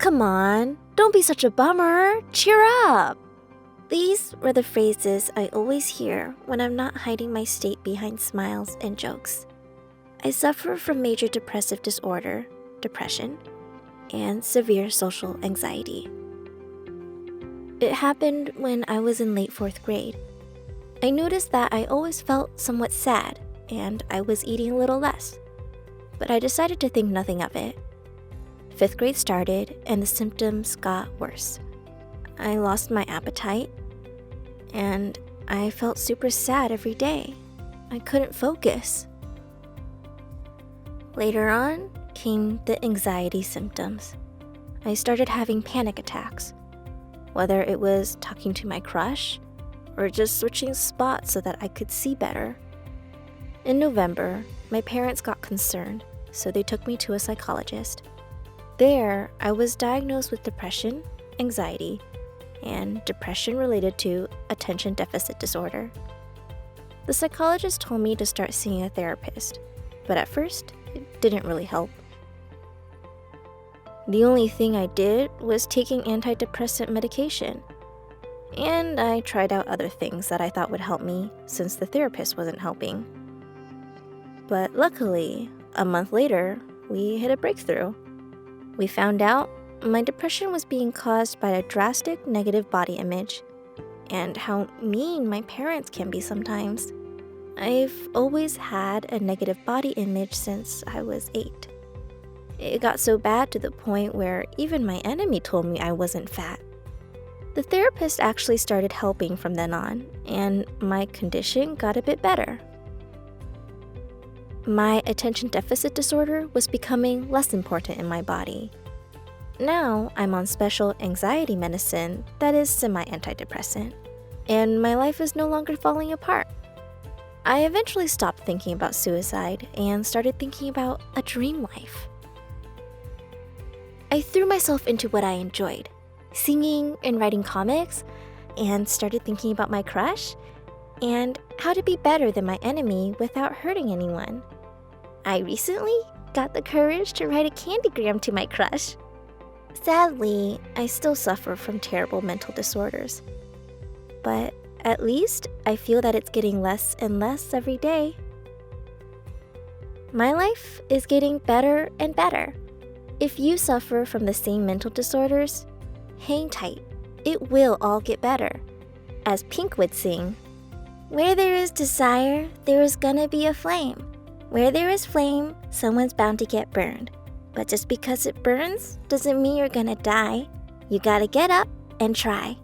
come on, don't be such a bummer. Cheer up. These were the phrases I always hear when I'm not hiding my state behind smiles and jokes. I suffer from major depressive disorder, depression, and severe social anxiety. It happened when I was in late 4th grade. I noticed that I always felt somewhat sad and I was eating a little less, but I decided to think nothing of it. 5th grade started and the symptoms got worse. I lost my appetite and I felt super sad every day. I couldn't focus. Later on came the anxiety symptoms. I started having panic attacks, whether it was talking to my crush or just switching spots so that I could see better. In November, my parents got concerned, so they took me to a psychologist. There, I was diagnosed with depression, anxiety, and depression related to attention deficit disorder. The psychologist told me to start seeing a therapist, but at first, it didn't really help. The only thing I did was taking antidepressant medication, and I tried out other things that I thought would help me since the therapist wasn't helping. But luckily, a month later, we hit a breakthrough. We found out my depression was being caused by a drastic negative body image and how mean my parents can be sometimes. I've always had a negative body image since I was 8. It got so bad to the point where even my enemy told me I wasn't fat. The therapist actually started helping from then on, and my condition got a bit better. My attention deficit disorder was becoming less important in my body. Now I'm on special anxiety medicine that is semi-antidepressant, and my life is no longer falling apart. I eventually stopped thinking about suicide and started thinking about a dream life. I threw myself into what I enjoyed, singing and writing comics, and started thinking about my crush and how to be better than my enemy without hurting anyone. I recently got the courage to write a candygram to my crush. Sadly, I still suffer from terrible mental disorders, but at least I feel that it's getting less and less every day. My life is getting better and better. If you suffer from the same mental disorders, hang tight. It will all get better. As Pink would sing, "Where there is desire, there is gonna be a flame. Where there is flame, someone's bound to get burned. But just because it burns doesn't mean you're gonna die. You gotta get up and try."